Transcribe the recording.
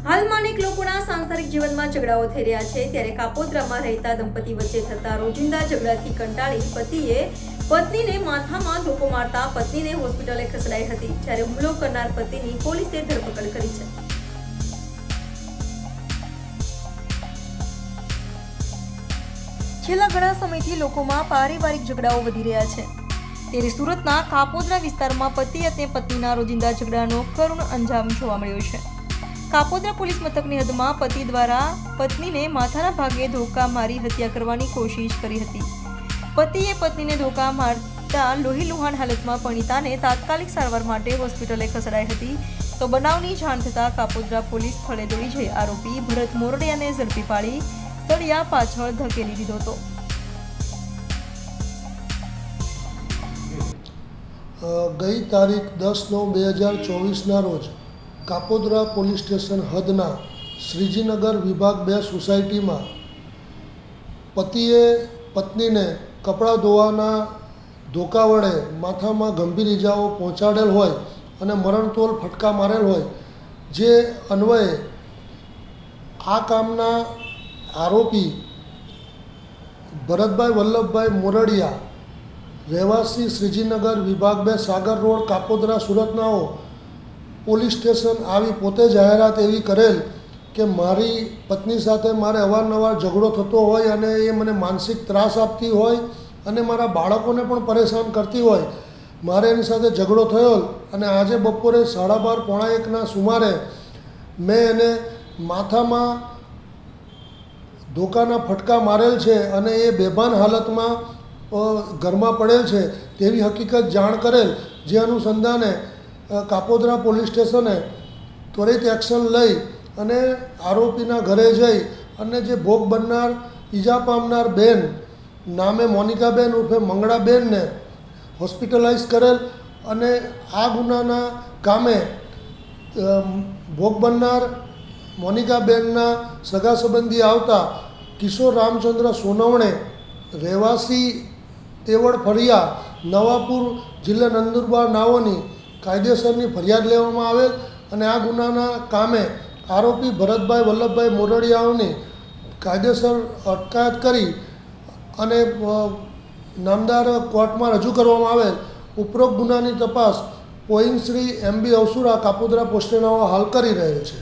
હાલમાં અનેક લોકોના સાંસારિક જીવનમાં ઝઘડાઓ થઈ રહ્યા છે, ત્યારે કાપોદ્રામાં રહેતા દંપતી વચ્ચે થતા રોજિંદા ઝઘડાથી કંટાળી પતિએ પત્નીને માથામાં ધોકો મારતા પત્નીને હોસ્પિટલે ખસેડાઈ હતી, જ્યારે હુમલો કરનાર પતિની પોલીસે ધરપકડ કરી છે. છેલ્લા ઘણા સમયથી લોકોમાં પારિવારિક ઝઘડાઓ વધી રહ્યા છે, ત્યારે સુરતના કાપોદ્રા વિસ્તારમાં પતિ અને પત્નીના રોજિંદા ઝઘડાનો કરુણ અંજામ જોવા મળ્યો છે. કાપોદ્રા પોલીસ મથકની હદમાં પતિ દ્વારા પત્નીને માથાના ભાગે ધોકા મારી હત્યા કરવાની કોશિશ કરી હતી. પતિએ પત્નીને ધોકા મારતા લોહીલુહાણ હાલતમાં પરિણીતાને તાત્કાલિક સારવાર માટે હોસ્પિટલે ખસેડાઈ હતી. તો બનાવની જાણ થતાં કાપોદ્રા પોલીસ સ્થળે દોડી જઈ આરોપી ભરત મોરડિયાને ઝડપી પાડી સળિયા પાછળ ધકેલી દીધો હતો. ગઈ તારીખ 10/9/2024ના રોજ કાપોદ્રા પોલીસ સ્ટેશન હદના શ્રીજીનગર વિભાગ 2 સોસાયટીમાં પતિએ પત્નીને કપડાં ધોવાના ધોકા વડે માથામાં ગંભીર ઇજાઓ પહોંચાડેલ હોય અને મરણતોલ ફટકા મારેલ હોય, જે અન્વયે આ કામના આરોપી ભરતભાઈ વલ્લભભાઈ મોરડિયા રહેવાસી શ્રીજીનગર વિભાગ 2 સાગર રોડ કાપોદ્રા સુરતનાઓ પોલીસ સ્ટેશન આવી પોતે જાહેરાત એવી કરેલ કે મારી પત્ની સાથે મારે અવારનવાર ઝઘડો થતો હોય અને એ મને માનસિક ત્રાસ આપતી હોય અને મારા બાળકોને પણ પરેશાન કરતી હોય. મારે એની સાથે ઝઘડો થયો અને આજે બપોરે 12:30-1ના સુમારે મેં એને માથામાં ધોકાના ફટકા મારેલ છે અને એ બેભાન હાલતમાં ઘરમાં પડેલ છે તેવી હકીકત જાણ કરેલ, જે અનુસંધાને કાપોદ્રા પોલીસ સ્ટેશને ત્વરિત એક્શન લઈ અને આરોપીના ઘરે જઈ અને જે ભોગ બનનાર ઈજા પામનાર બેન નામે મોનિકાબેન ઉર્ફે મંગળાબેનને હોસ્પિટલાઇઝ કરેલ અને આ ગુનાના કામે ભોગ બનનાર મોનિકાબેનના સગા સંબંધી આવતા કિશોર રામચંદ્ર સોનવણે રહેવાસી તેવડ ફળિયા નવાપુર જિલ્લા નંદુરબાર નાઓની કાયદેસરની ફરિયાદ લેવામાં આવેલ અને આ ગુનાના કામે આરોપી ભરતભાઈ વલ્લભભાઈ મોરડિયાઓની કાયદેસર અટકાયત કરી અને નામદાર કોર્ટમાં રજૂ કરવામાં આવેલ. ઉપરોક્ત ગુનાની તપાસ પોઈંગ શ્રી MB અવસુરા કાપોદ્રા પોસ્ટેનાઓ હાલ કરી રહેલ છે.